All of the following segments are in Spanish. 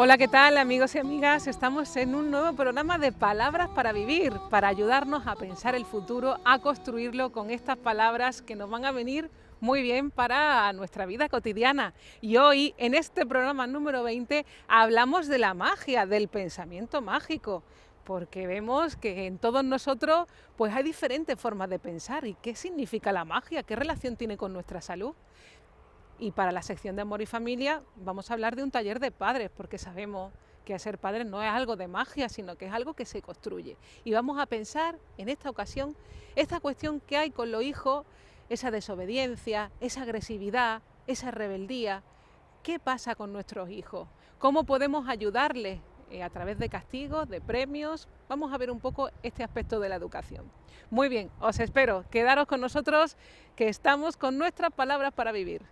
Hola, ¿qué tal, amigos y amigas? Estamos en un nuevo programa de Palabras para Vivir, para ayudarnos a pensar el futuro, a construirlo con estas palabras que nos van a venir muy bien para nuestra vida cotidiana. Y hoy, en este programa número 20, hablamos de la magia, del pensamiento mágico, porque vemos que en todos nosotros pues hay diferentes formas de pensar. ¿Y qué significa la magia? ¿Qué relación tiene con nuestra salud? Y para la sección de amor y familia vamos a hablar de un taller de padres, porque sabemos que ser padres no es algo de magia, sino que es algo que se construye. Y vamos a pensar en esta ocasión esta cuestión que hay con los hijos, esa desobediencia, esa agresividad, esa rebeldía. ¿Qué pasa con nuestros hijos? ¿Cómo podemos ayudarles a través de castigos, de premios? Vamos a ver un poco este aspecto de la educación. Muy bien, os espero. Quedaros con nosotros, que estamos con nuestras palabras para vivir.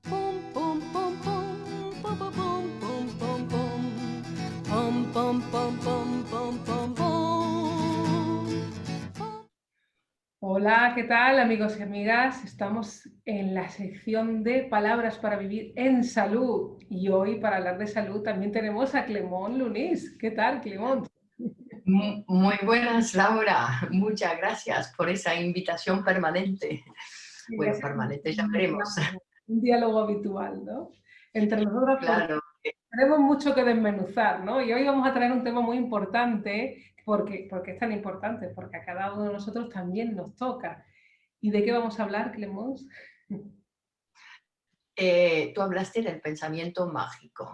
Pum, pum, pum, pum, pum, pum, pum, pum, pum, pum, pum, pum, pum, pum, pum. Hola, ¿qué tal, amigos y amigas? Estamos en la sección de Palabras para Vivir en Salud y hoy, para hablar de salud, también tenemos a Clemón Lunís. ¿Qué tal, Clemón? Muy buenas, Laura. Muchas gracias por esa invitación permanente. Sí, Bueno, ese es permanente ya veremos. un diálogo habitual, ¿no? Entre nosotros, porque Claro. tenemos mucho que desmenuzar, ¿no? Y hoy vamos a traer un tema muy importante, porque es tan importante, porque a cada uno de nosotros también nos toca. ¿Y de qué vamos a hablar, Clemons? Tú hablaste del pensamiento mágico.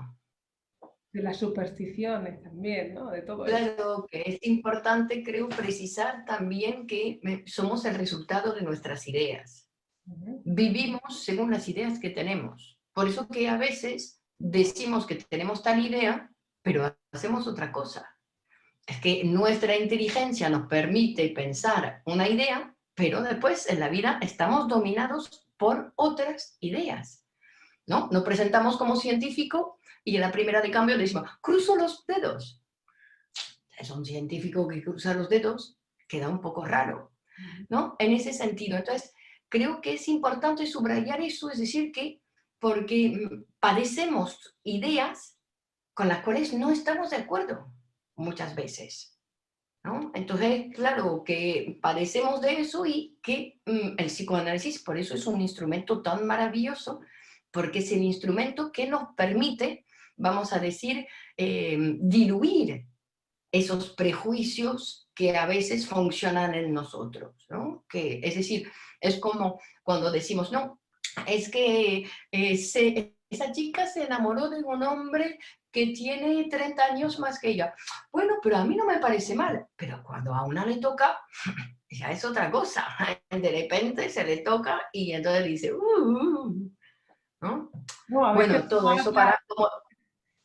De las supersticiones también, ¿no? De todo eso. Claro que es importante, creo, precisar también que somos el resultado de nuestras ideas. Ujú. Vivimos según las ideas que tenemos. Por eso que a veces decimos que tenemos tal idea, pero hacemos otra cosa. Es que nuestra inteligencia nos permite pensar una idea, pero después en la vida estamos dominados por otras ideas, ¿no? Nos presentamos como científico y en la primera de cambio decimos, cruzo los dedos. Es un científico que cruza los dedos, queda un poco raro, ¿no? En ese sentido. Entonces, creo que es importante subrayar eso, es decir, que porque padecemos ideas con las cuales no estamos de acuerdo muchas veces. ¿No? Entonces, claro, que padecemos de eso y que el psicoanálisis por eso es un instrumento tan maravilloso, porque es el instrumento que nos permite, vamos a decir, diluir esos prejuicios que a veces funcionan en nosotros, ¿no? Que, es decir, es como cuando decimos, no, es que esa chica se enamoró de un hombre que tiene 30 años más que ella. Bueno, pero a mí no me parece mal, pero cuando a una le toca, ya es otra cosa. De repente se le toca y entonces dice, ¿no? No, a veces Bueno, todo uno eso habla, para como,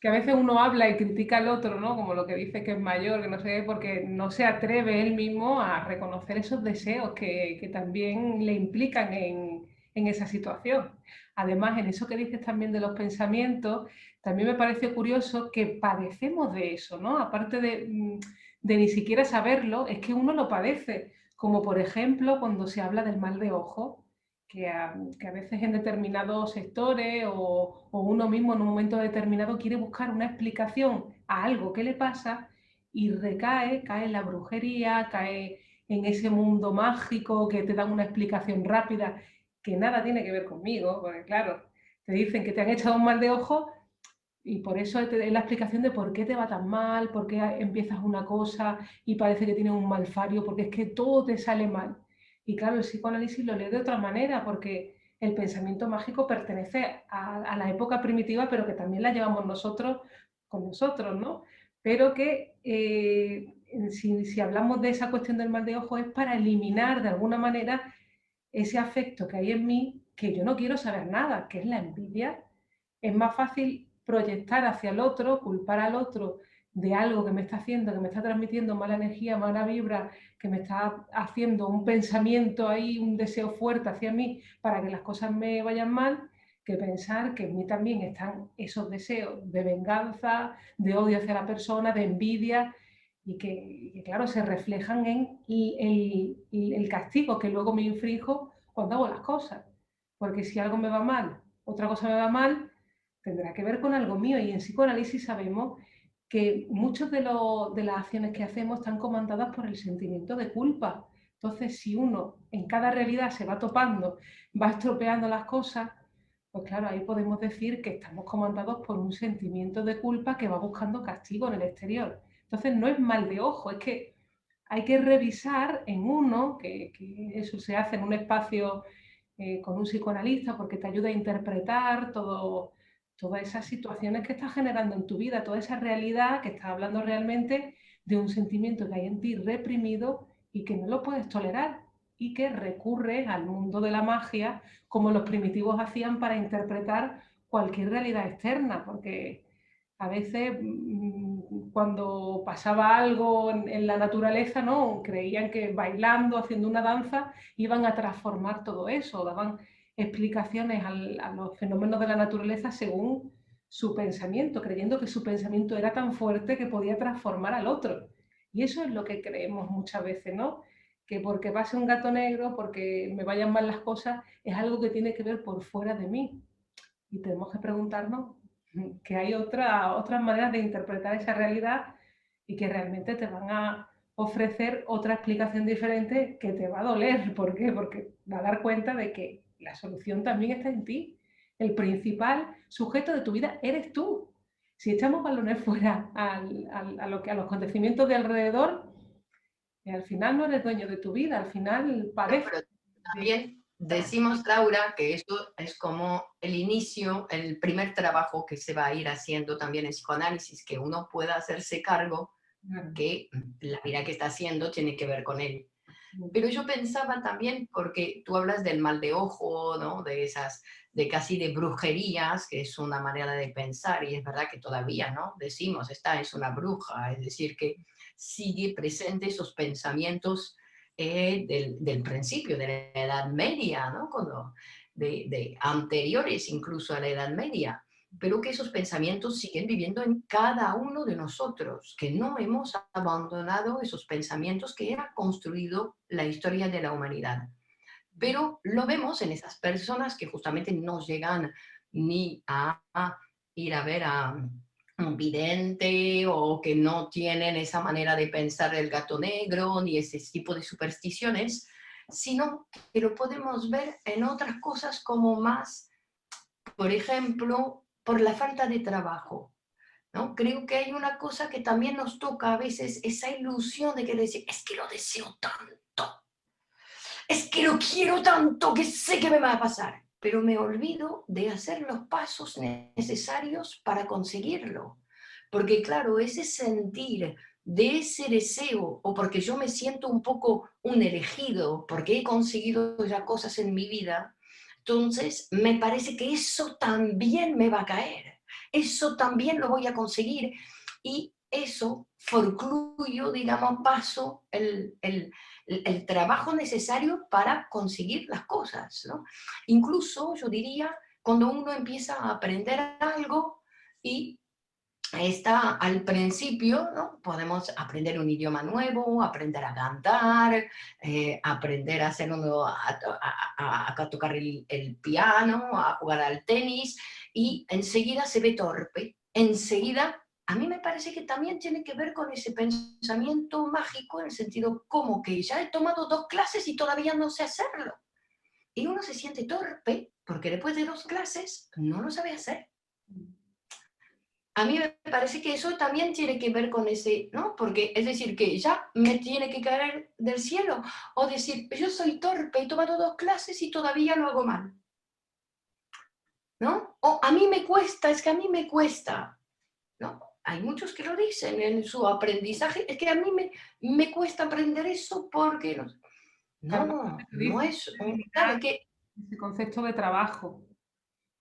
que a veces uno habla y critica al otro, ¿no? Como lo que dice que es mayor, que no sé qué, porque no se atreve él mismo a reconocer esos deseos que también le implican en esa situación. Además, en eso que dices también de los pensamientos, también me parece curioso que padecemos de eso, ¿no? Aparte de ni siquiera saberlo, es que uno lo padece. Como por ejemplo cuando se habla del mal de ojo, que a veces en determinados sectores o uno mismo en un momento determinado quiere buscar una explicación a algo que le pasa y cae en la brujería, cae en ese mundo mágico que te dan una explicación rápida que nada tiene que ver conmigo, porque claro, te dicen que te han echado un mal de ojo y por eso es la explicación de por qué te va tan mal, por qué empiezas una cosa y parece que tienes un malfario, porque es que todo te sale mal. Y claro, el psicoanálisis lo lee de otra manera, porque el pensamiento mágico pertenece a la época primitiva, pero que también la llevamos nosotros con nosotros, ¿no? Pero que si hablamos de esa cuestión del mal de ojo es para eliminar de alguna manera ese afecto que hay en mí, que yo no quiero saber nada, que es la envidia. Es más fácil proyectar hacia el otro, culpar al otro de algo que me está haciendo, que me está transmitiendo mala energía, mala vibra, que me está haciendo un pensamiento ahí, un deseo fuerte hacia mí para que las cosas me vayan mal, que pensar que en mí también están esos deseos de venganza, de odio hacia la persona, de envidia, y que claro, se reflejan en el castigo que luego me inflijo cuando hago las cosas. Porque si algo me va mal, otra cosa me va mal, tendrá que ver con algo mío. Y en psicoanálisis sabemos que muchas de las acciones que hacemos están comandadas por el sentimiento de culpa. Entonces, si uno en cada realidad se va topando, va estropeando las cosas, pues claro, ahí podemos decir que estamos comandados por un sentimiento de culpa que va buscando castigo en el exterior. Entonces, no es mal de ojo, es que hay que revisar en uno, que eso se hace en un espacio con un psicoanalista porque te ayuda a interpretar todas esas situaciones que estás generando en tu vida, toda esa realidad que estás hablando realmente de un sentimiento que hay en ti reprimido y que no lo puedes tolerar y que recurre al mundo de la magia como los primitivos hacían para interpretar cualquier realidad externa, porque a veces cuando pasaba algo en la naturaleza, ¿no? Creían que bailando, haciendo una danza, iban a transformar todo eso, daban explicaciones a los fenómenos de la naturaleza según su pensamiento, creyendo que su pensamiento era tan fuerte que podía transformar al otro. Y eso es lo que creemos muchas veces, ¿no? Que porque pase un gato negro, porque me vayan mal las cosas, es algo que tiene que ver por fuera de mí. Y tenemos que preguntarnos que hay otras maneras de interpretar esa realidad y que realmente te van a ofrecer otra explicación diferente que te va a doler. ¿Por qué? Porque va a dar cuenta de que la solución también está en ti. El principal sujeto de tu vida eres tú. Si echamos balones fuera a los acontecimientos de alrededor, al final no eres dueño de tu vida, al final No, padeces. pero también decimos, Laura, que esto es como el inicio, el primer trabajo que se va a ir haciendo también en psicoanálisis, que uno pueda hacerse cargo que la vida que está haciendo tiene que ver con él. Pero yo pensaba también, porque tú hablas del mal de ojo, ¿no? De esas, de casi de brujerías, que es una manera de pensar, y es verdad que todavía, ¿no? Decimos, esta es una bruja, es decir, que sigue presente esos pensamientos del principio, de la Edad Media, ¿no? Cuando, de anteriores incluso a la Edad Media, pero que esos pensamientos siguen viviendo en cada uno de nosotros, que no hemos abandonado esos pensamientos que han construido la historia de la humanidad. Pero lo vemos en esas personas que justamente no llegan ni a ir a ver a un vidente o que no tienen esa manera de pensar el gato negro ni ese tipo de supersticiones, sino que lo podemos ver en otras cosas como más, por ejemplo, por la falta de trabajo, ¿no? Creo que hay una cosa que también nos toca a veces, esa ilusión de que decir, es que lo deseo tanto, es que lo quiero tanto que sé que me va a pasar, pero me olvido de hacer los pasos necesarios para conseguirlo. Porque claro, ese sentir de ese deseo, o porque yo me siento un poco un elegido, porque he conseguido ya cosas en mi vida, entonces me parece que eso también me va a caer, eso también lo voy a conseguir, y eso forcluyo, digamos, paso el trabajo necesario para conseguir las cosas, ¿no? Incluso yo diría, cuando uno empieza a aprender algo y está al principio, ¿no? Podemos aprender un idioma nuevo, aprender a cantar, aprender a, hacer uno, a tocar el piano, a jugar al tenis, y enseguida se ve torpe, enseguida. A mí me parece que también tiene que ver con ese pensamiento mágico, en el sentido como que ya he tomado 2 clases y todavía no sé hacerlo. Y uno se siente torpe porque después de 2 clases no lo sabe hacer. A mí me parece que eso también tiene que ver con ese, ¿no? Porque es decir, que ya me tiene que caer del cielo, o decir, yo soy torpe, he tomado 2 clases y todavía lo hago mal, ¿no? O a mí me cuesta, es que a mí me cuesta, ¿no? Hay muchos que lo dicen en su aprendizaje, es que a mí me cuesta aprender eso porque no es un, claro, que Ese concepto de trabajo,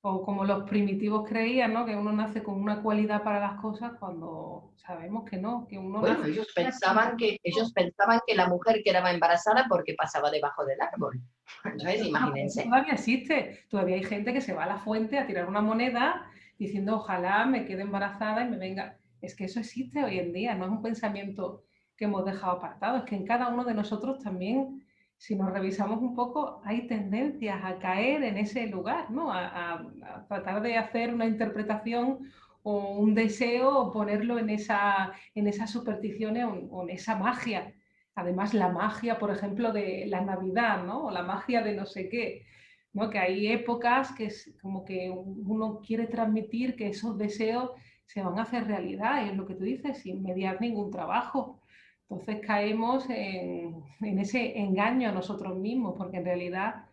o como los primitivos creían, ¿no? Que uno nace con una cualidad para las cosas cuando sabemos que no, que uno bueno, nace. ellos pensaban que la mujer quedaba embarazada porque pasaba debajo del árbol. Entonces, Eso imagínense. todavía existe, todavía hay gente que se va a la fuente a tirar una moneda diciendo ojalá me quede embarazada y me venga. Es que eso existe hoy en día, no es un pensamiento que hemos dejado apartado, es que en cada uno de nosotros también si nos revisamos un poco, hay tendencias a caer en ese lugar, ¿no? A tratar de hacer una interpretación o un deseo o ponerlo en esas supersticiones o en esa magia. Además, la magia, por ejemplo, de la Navidad, ¿no? O la magia de no sé qué, ¿no? Que hay épocas que es como que uno quiere transmitir que esos deseos se van a hacer realidad, y es lo que tú dices, sin mediar ningún trabajo. Entonces caemos en ese engaño a nosotros mismos, porque en realidad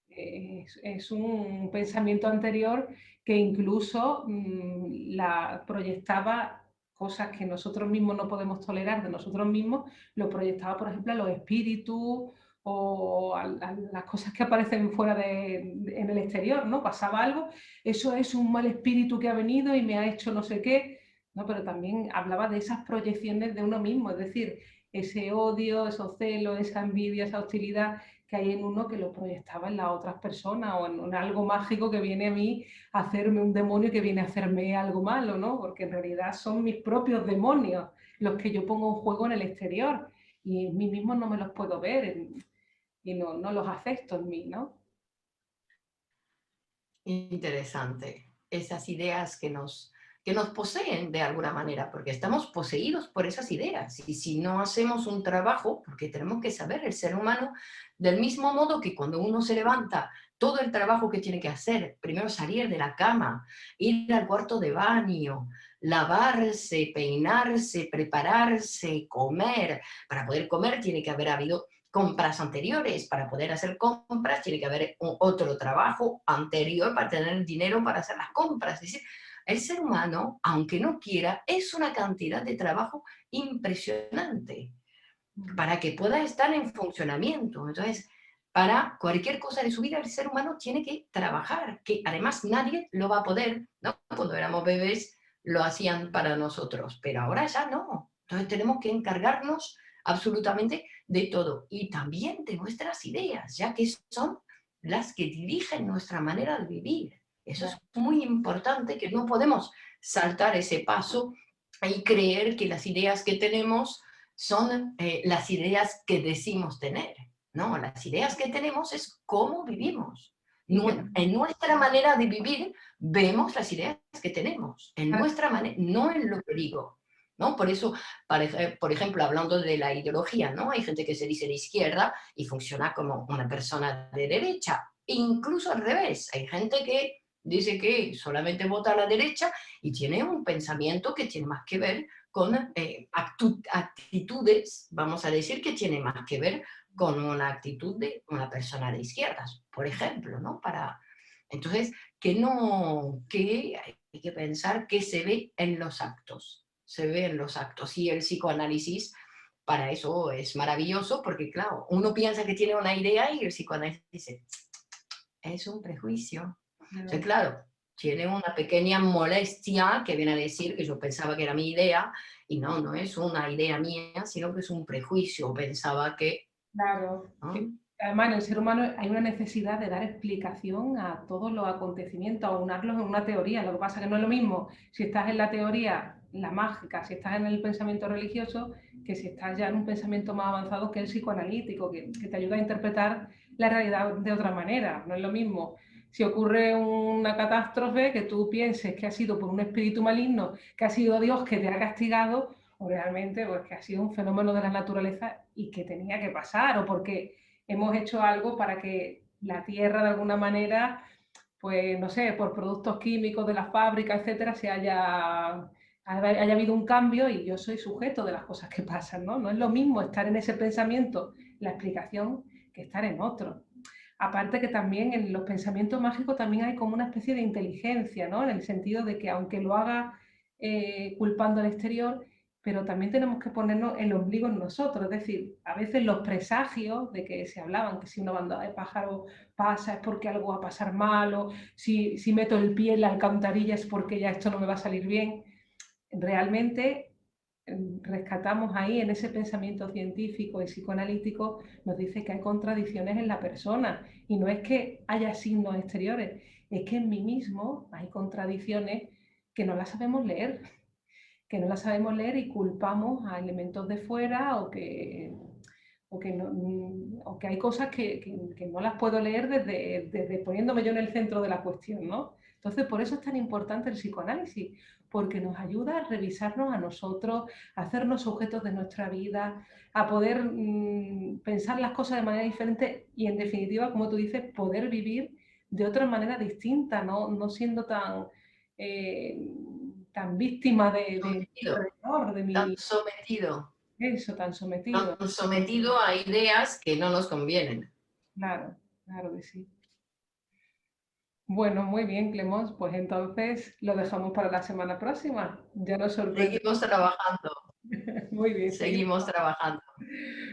es un pensamiento anterior que incluso la proyectaba cosas que nosotros mismos no podemos tolerar de nosotros mismos, lo proyectaba, por ejemplo, a los espíritus o a las cosas que aparecen fuera en el exterior, ¿no? Pasaba algo, eso es un mal espíritu que ha venido y me ha hecho no sé qué, ¿no? Pero también hablaba de esas proyecciones de uno mismo, es decir, ese odio, esos celos, esa envidia, esa hostilidad que hay en uno que lo proyectaba en las otras personas o en algo mágico que viene a mí a hacerme un demonio que viene a hacerme algo malo, ¿no? Porque en realidad son mis propios demonios los que yo pongo en juego en el exterior y en mí mismo no me los puedo ver y no los acepto en mí, ¿no? Interesante. Esas ideas que nos poseen de alguna manera, porque estamos poseídos por esas ideas. Y si no hacemos un trabajo, porque tenemos que saber, el ser humano, del mismo modo que cuando uno se levanta, todo el trabajo que tiene que hacer, primero salir de la cama, ir al cuarto de baño, lavarse, peinarse, prepararse, comer. Para poder comer tiene que haber habido compras anteriores. Para poder hacer compras tiene que haber otro trabajo anterior para tener dinero para hacer las compras. Es decir, el ser humano, aunque no quiera, es una cantidad de trabajo impresionante para que pueda estar en funcionamiento. Entonces, para cualquier cosa de su vida, el ser humano tiene que trabajar, que además nadie lo va a poder, ¿no? Cuando éramos bebés lo hacían para nosotros, pero ahora ya no. Entonces tenemos que encargarnos absolutamente de todo y también de nuestras ideas, ya que son las que dirigen nuestra manera de vivir. Eso es muy importante, que no podemos saltar ese paso y creer que las ideas que tenemos son las ideas que decimos tener. No, las ideas que tenemos es cómo vivimos. Y que En nuestra manera de vivir vemos las ideas que tenemos, en nuestra manera, no en lo que digo. ¿No? Por eso, por ejemplo, hablando de la ideología, ¿no? Hay gente que se dice de izquierda y funciona como una persona de derecha. Incluso al revés, hay gente que dice que solamente vota a la derecha y tiene un pensamiento que tiene más que ver con actitudes, vamos a decir, que tiene más que ver con una actitud de una persona de izquierdas, por ejemplo, ¿no? Entonces, que no, que hay que pensar que se ve en los actos, se ve en los actos. Y el psicoanálisis para eso es maravilloso, porque claro, uno piensa que tiene una idea y el psicoanálisis dice, es un prejuicio. Entonces, claro, tiene una pequeña molestia que viene a decir que yo pensaba que era mi idea y no, no es una idea mía, sino que es un prejuicio. Pensaba que... claro, ¿no? además en el ser humano hay una necesidad de dar explicación a todos los acontecimientos, a unarlos en una teoría. Lo que pasa es que no es lo mismo si estás en la teoría, la mágica, si estás en el pensamiento religioso, que si estás ya en un pensamiento más avanzado que el psicoanalítico, que te ayuda a interpretar la realidad de otra manera. No es lo mismo si ocurre una catástrofe que tú pienses que ha sido por un espíritu maligno, que ha sido Dios que te ha castigado, o realmente pues, que ha sido un fenómeno de la naturaleza y que tenía que pasar, o porque hemos hecho algo para que la tierra de alguna manera, pues no sé, por productos químicos de la fábrica, etcétera, haya habido un cambio y yo soy sujeto de las cosas que pasan, ¿no? No es lo mismo estar en ese pensamiento, la explicación, que estar en otro. Aparte que también en los pensamientos mágicos también hay como una especie de inteligencia, ¿no? En el sentido de que aunque lo haga culpando al exterior, pero también tenemos que ponernos el ombligo en nosotros. Es decir, a veces los presagios de que se hablaban, que si una banda de pájaros pasa es porque algo va a pasar mal, o si meto el pie en la alcantarilla es porque ya esto no me va a salir bien. Realmente rescatamos ahí en ese pensamiento científico y psicoanalítico, nos dice que hay contradicciones en la persona y no es que haya signos exteriores, es que en mí mismo hay contradicciones que no las sabemos leer, y culpamos a elementos de fuera o que hay cosas que no las puedo leer desde poniéndome yo en el centro de la cuestión, ¿no? Entonces, por eso es tan importante el psicoanálisis, porque nos ayuda a revisarnos a nosotros, a hacernos sujetos de nuestra vida, a poder pensar las cosas de manera diferente y, en definitiva, como tú dices, poder vivir de otra manera distinta, no siendo eh, tan víctima de mi sometido, alrededor, tan sometido, eso, tan sometido. tan sometido a ideas que no nos convienen. Claro, claro que sí. Bueno, muy bien, Clemons, pues entonces lo dejamos para la semana próxima. Ya nos sorprende. Seguimos trabajando, Muy bien, seguimos. seguimos trabajando.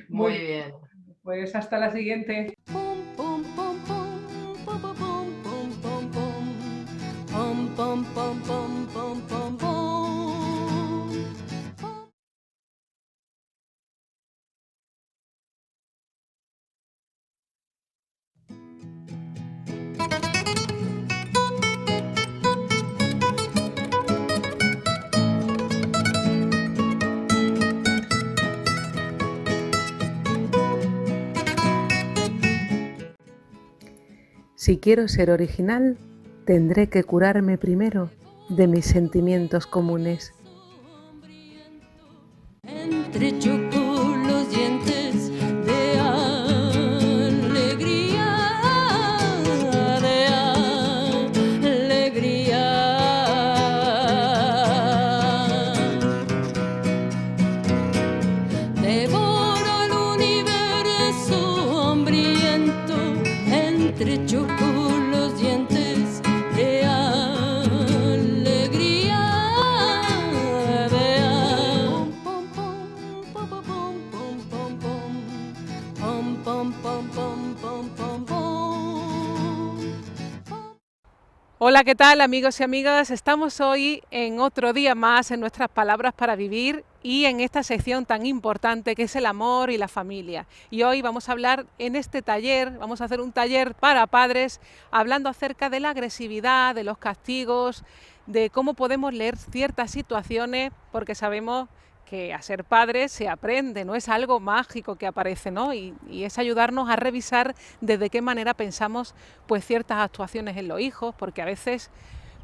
Muy Muy bien. bien. Pues hasta la siguiente. Pum pum pum pum pum pum pum pum pum pum pum pum pum pum pum. Si quiero ser original, tendré que curarme primero de mis sentimientos comunes. Entrechocó los dientes de alegría, de alegría. Devoro el universo hambriento, entrechocó los dientes de alegría, de pom pom pom pom pom pom pom pom pom pom pom. Hola, ¿qué tal, amigos y amigas? Estamos hoy en otro día más en nuestras palabras para vivir y en esta sección tan importante que es el amor y la familia. Y hoy vamos a hablar en este taller, vamos a hacer un taller para padres hablando acerca de la agresividad, de los castigos, de cómo podemos leer ciertas situaciones, porque sabemos que a ser padres se aprende, no es algo mágico que aparece, ¿no? Y es ayudarnos a revisar desde qué manera pensamos pues ciertas actuaciones en los hijos, porque a veces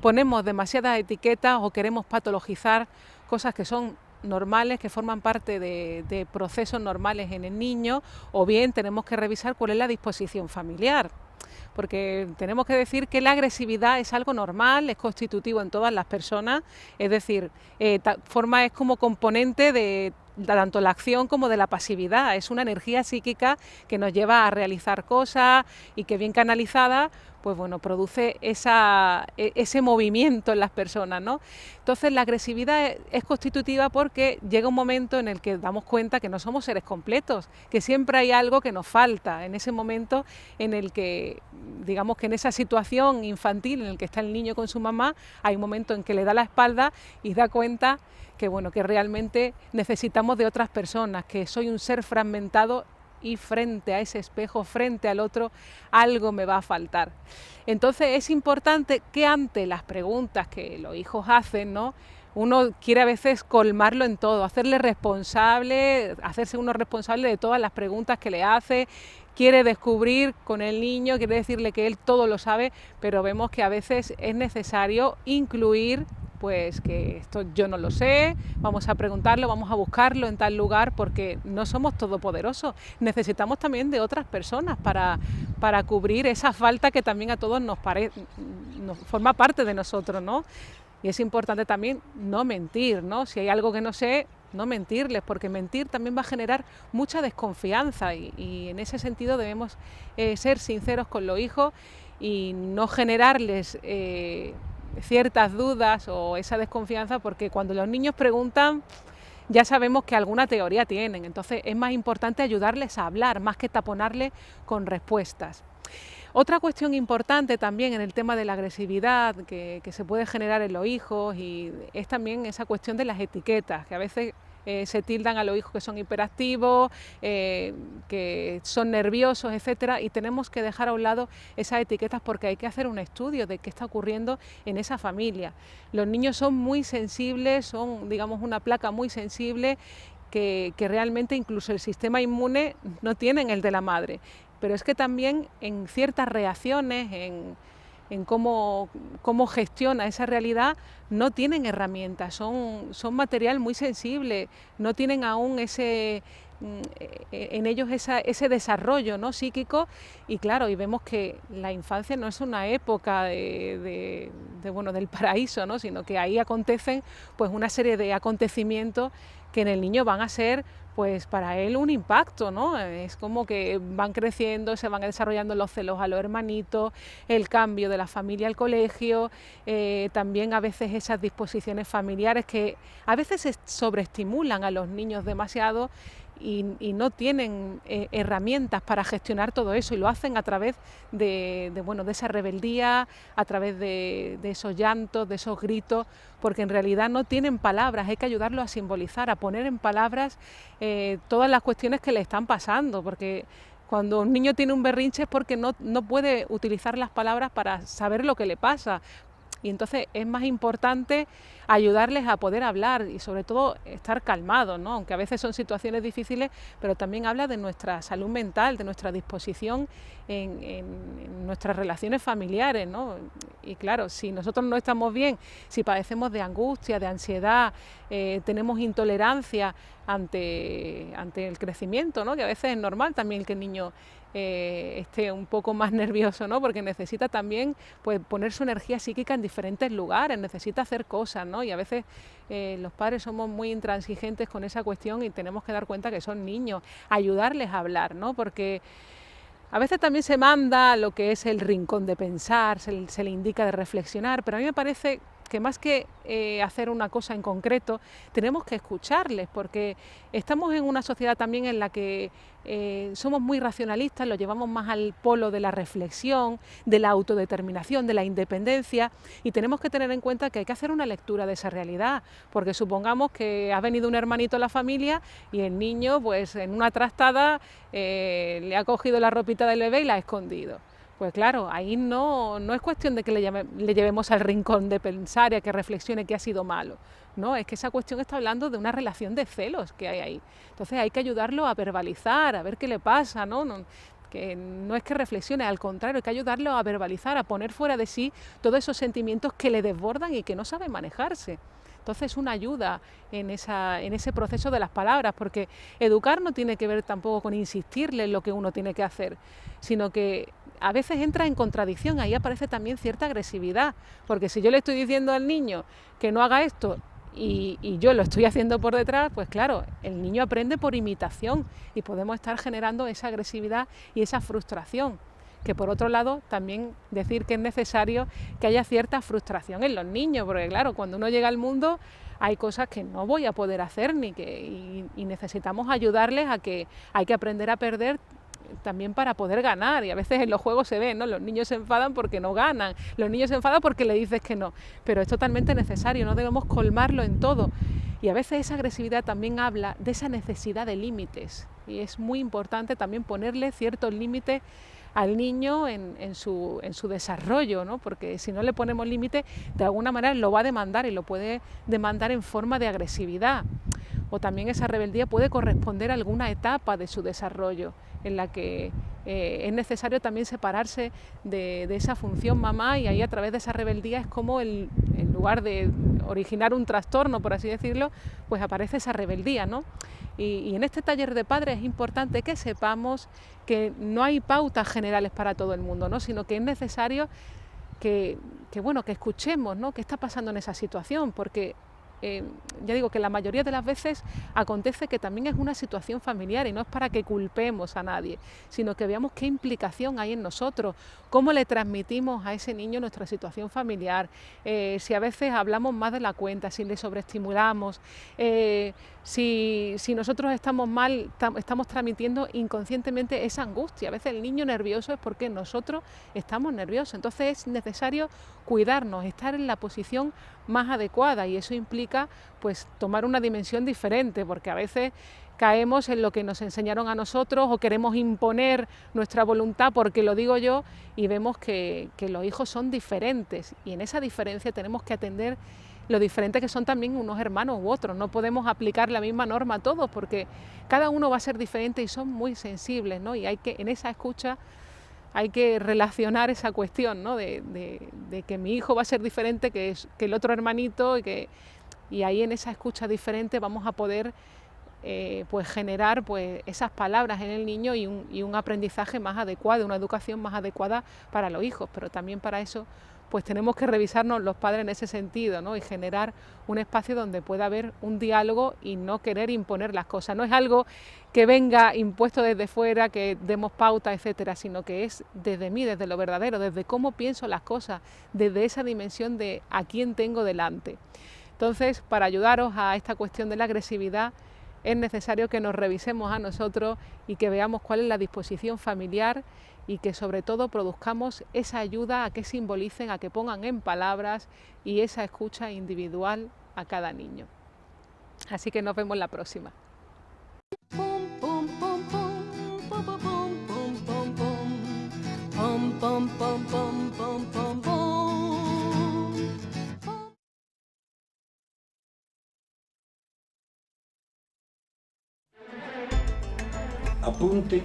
ponemos demasiadas etiquetas o queremos patologizar cosas que son normales, que forman parte de procesos normales en el niño, o bien tenemos que revisar cuál es la disposición familiar. Porque tenemos que decir que la agresividad es algo normal, es constitutivo en todas las personas, es decir, es como componente de tanto la acción como de la pasividad, es una energía psíquica que nos lleva a realizar cosas y que bien canalizada, pues bueno, produce ese movimiento en las personas, ¿no? Entonces la agresividad es constitutiva porque llega un momento en el que damos cuenta que no somos seres completos, que siempre hay algo que nos falta en ese momento en el que, digamos que en esa situación infantil en el que está el niño con su mamá, hay un momento en que le da la espalda y da cuenta que bueno, que realmente necesitamos de otras personas, que soy un ser fragmentado y frente a ese espejo, frente al otro, algo me va a faltar. Entonces es importante que ante las preguntas que los hijos hacen, ¿no?, uno quiere a veces colmarlo en todo, hacerse uno responsable de todas las preguntas que le hace, quiere descubrir con el niño, quiere decirle que él todo lo sabe, pero vemos que a veces es necesario incluir pues que esto yo no lo sé, vamos a preguntarlo, vamos a buscarlo en tal lugar, porque no somos todopoderosos, necesitamos también de otras personas para cubrir esa falta que también a todos nos forma parte de nosotros, ¿no? Y es importante también no mentir, ¿no? Si hay algo que no sé, no mentirles, porque mentir también va a generar mucha desconfianza y en ese sentido debemos ser sinceros con los hijos y no generarles ciertas dudas o esa desconfianza, porque cuando los niños preguntan ya sabemos que alguna teoría tienen, entonces es más importante ayudarles a hablar más que taponarles con respuestas. Otra cuestión importante también en el tema de la agresividad que se puede generar en los hijos y es también esa cuestión de las etiquetas, que a veces se tildan a los hijos que son hiperactivos, que son nerviosos, etcétera, y tenemos que dejar a un lado esas etiquetas porque hay que hacer un estudio de qué está ocurriendo en esa familia. Los niños son muy sensibles, son, digamos, una placa muy sensible que realmente incluso el sistema inmune no tienen el de la madre. Pero es que también en ciertas reacciones, en cómo gestiona esa realidad, no tienen herramientas, son material muy sensible, no tienen aún en ellos ese desarrollo, ¿no?, psíquico, y claro, y vemos que la infancia no es una época del paraíso, ¿no?, sino que ahí acontecen pues una serie de acontecimientos que en el niño van a ser pues para él un impacto, ¿no? Es como que van creciendo, se van desarrollando los celos a los hermanitos, el cambio de la familia al colegio, también a veces esas disposiciones familiares que a veces se sobreestimulan a los niños demasiado y no tienen herramientas para gestionar todo eso, y lo hacen a través de esa rebeldía, a través de esos llantos, de esos gritos, porque en realidad no tienen palabras. Hay que ayudarlos a simbolizar, a poner en palabras todas las cuestiones que le están pasando, porque cuando un niño tiene un berrinche es porque no puede utilizar las palabras para saber lo que le pasa. Y entonces es más importante ayudarles a poder hablar y sobre todo estar calmados, ¿no? Aunque a veces son situaciones difíciles, pero también habla de nuestra salud mental, de nuestra disposición en nuestras relaciones familiares, ¿no? Y claro, si nosotros no estamos bien, si padecemos de angustia, de ansiedad, tenemos intolerancia ante el crecimiento, ¿no?, que a veces es normal también que el niño esté un poco más nervioso, ¿no?, porque necesita también pues poner su energía psíquica en diferentes lugares, necesita hacer cosas, ¿no? Y a veces los padres somos muy intransigentes con esa cuestión y tenemos que dar cuenta que son niños, ayudarles a hablar, ¿no? Porque a veces también se manda lo que es el rincón de pensar, se le indica de reflexionar, pero a mí me parece que más que hacer una cosa en concreto, tenemos que escucharles, porque estamos en una sociedad también en la que somos muy racionalistas, lo llevamos más al polo de la reflexión, de la autodeterminación, de la independencia, y tenemos que tener en cuenta que hay que hacer una lectura de esa realidad, porque supongamos que ha venido un hermanito a la familia y el niño pues en una trastada le ha cogido la ropita del bebé y la ha escondido. Pues claro, ahí no es cuestión de que le llevemos al rincón de pensar y a que reflexione que ha sido malo. No, es que esa cuestión está hablando de una relación de celos que hay ahí. Entonces hay que ayudarlo a verbalizar, a ver qué le pasa, ¿no? Que no es que reflexione, al contrario, hay que ayudarlo a verbalizar, a poner fuera de sí todos esos sentimientos que le desbordan y que no sabe manejarse. Entonces una ayuda en ese proceso de las palabras, porque educar no tiene que ver tampoco con insistirle en lo que uno tiene que hacer, sino que a veces entra en contradicción, ahí aparece también cierta agresividad, porque si yo le estoy diciendo al niño que no haga esto y yo lo estoy haciendo por detrás, pues claro, el niño aprende por imitación y podemos estar generando esa agresividad y esa frustración. Que por otro lado también decir que es necesario que haya cierta frustración en los niños, porque claro, cuando uno llega al mundo hay cosas que no voy a poder hacer y necesitamos ayudarles a que hay que aprender a perder también para poder ganar, y a veces en los juegos se ve, ¿no? Los niños se enfadan porque no ganan, los niños se enfadan porque le dices que no, pero es totalmente necesario, no debemos colmarlo en todo. Y a veces esa agresividad también habla de esa necesidad de límites, y es muy importante también ponerle ciertos límites al niño en su desarrollo, ¿no? Porque si no le ponemos límite, de alguna manera lo va a demandar y lo puede demandar en forma de agresividad. O también esa rebeldía puede corresponder a alguna etapa de su desarrollo en la que es necesario también separarse de esa función mamá, y ahí a través de esa rebeldía es como en lugar de originar un trastorno, por así decirlo, pues aparece esa rebeldía, ¿no? Y en este taller de padres es importante que sepamos que no hay pautas generales para todo el mundo, ¿no? Sino que es necesario que escuchemos, ¿no?, qué está pasando en esa situación, porque ya digo que la mayoría de las veces acontece que también es una situación familiar, y no es para que culpemos a nadie, sino que veamos qué implicación hay en nosotros, cómo le transmitimos a ese niño nuestra situación familiar, si a veces hablamos más de la cuenta, si le sobreestimulamos, si nosotros estamos mal, estamos transmitiendo inconscientemente esa angustia. A veces el niño nervioso es porque nosotros estamos nerviosos, entonces es necesario cuidarnos, estar en la posición más adecuada, y eso implica pues tomar una dimensión diferente, porque a veces caemos en lo que nos enseñaron a nosotros o queremos imponer nuestra voluntad porque lo digo yo, y vemos que los hijos son diferentes, y en esa diferencia tenemos que atender lo diferente que son también unos hermanos u otros. No podemos aplicar la misma norma a todos porque cada uno va a ser diferente y son muy sensibles, ¿no? Y hay que, en esa escucha, hay que relacionar esa cuestión, ¿no? de que mi hijo va a ser diferente que el otro hermanito y ahí en esa escucha diferente vamos a poder pues generar pues esas palabras en el niño y un aprendizaje más adecuado, una educación más adecuada para los hijos, pero también para eso pues tenemos que revisarnos los padres en ese sentido, ¿no? Y generar un espacio donde pueda haber un diálogo y no querer imponer las cosas. No es algo que venga impuesto desde fuera, que demos pauta, etcétera, sino que es desde mí, desde lo verdadero, desde cómo pienso las cosas, desde esa dimensión de a quién tengo delante. Entonces, para ayudaros a esta cuestión de la agresividad, es necesario que nos revisemos a nosotros y que veamos cuál es la disposición familiar y que sobre todo produzcamos esa ayuda a que simbolicen, a que pongan en palabras y esa escucha individual a cada niño. Así que nos vemos la próxima. Pum pum pum pum pum pum pum pum pum pum pum pum pum pum pum. Apunte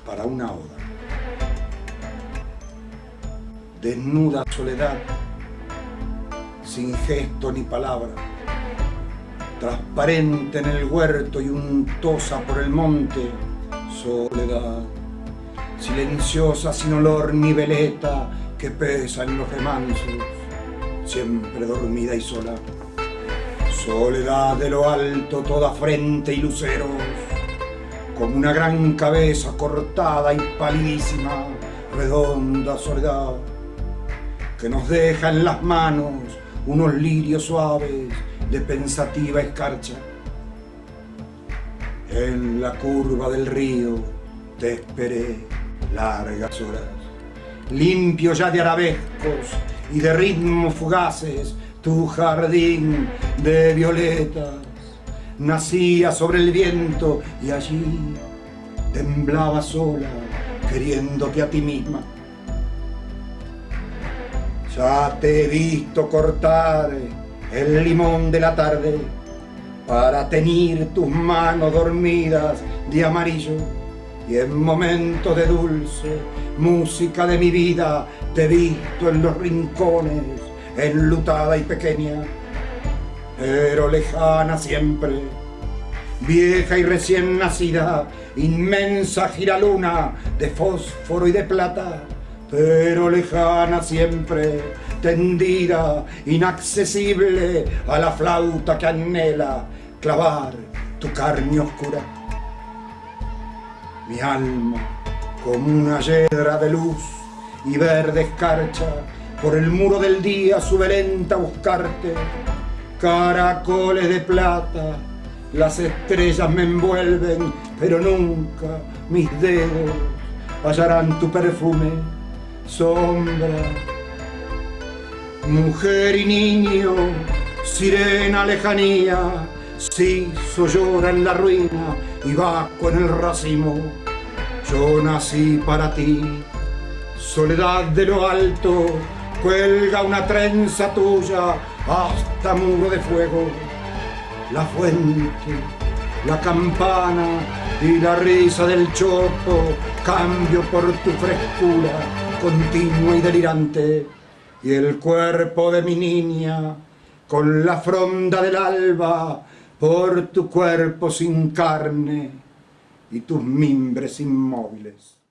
para una oda. Desnuda soledad, sin gesto ni palabra, transparente en el huerto y untosa por el monte, soledad, silenciosa sin olor ni veleta que pesa en los remansos, siempre dormida y sola. Soledad de lo alto, toda frente y luceros, como una gran cabeza cortada y palidísima, redonda soledad, que nos deja en las manos unos lirios suaves de pensativa escarcha. En la curva del río te esperé largas horas, limpio ya de arabescos y de ritmos fugaces, tu jardín de violetas nacía sobre el viento y allí temblaba sola, queriéndote a ti misma. Ya te he visto cortar el limón de la tarde para teñir tus manos dormidas de amarillo, y en momentos de dulce música de mi vida te he visto en los rincones, enlutada y pequeña, pero lejana siempre, vieja y recién nacida, inmensa giraluna de fósforo y de plata, pero lejana siempre, tendida, inaccesible a la flauta que anhela clavar tu carne oscura. Mi alma, como una yedra de luz y verde escarcha, por el muro del día sube lenta a buscarte. Caracoles de plata, las estrellas me envuelven, pero nunca mis dedos hallarán tu perfume. Sombra, mujer y niño, sirena lejanía, siso llora en la ruina y vaco en el racimo. Yo nací para ti, soledad de lo alto, cuelga una trenza tuya hasta muro de fuego. La fuente, la campana y la risa del chopo cambio por tu frescura continua y delirante, y el cuerpo de mi niña con la fronda del alba por tu cuerpo sin carne y tus mimbres inmóviles.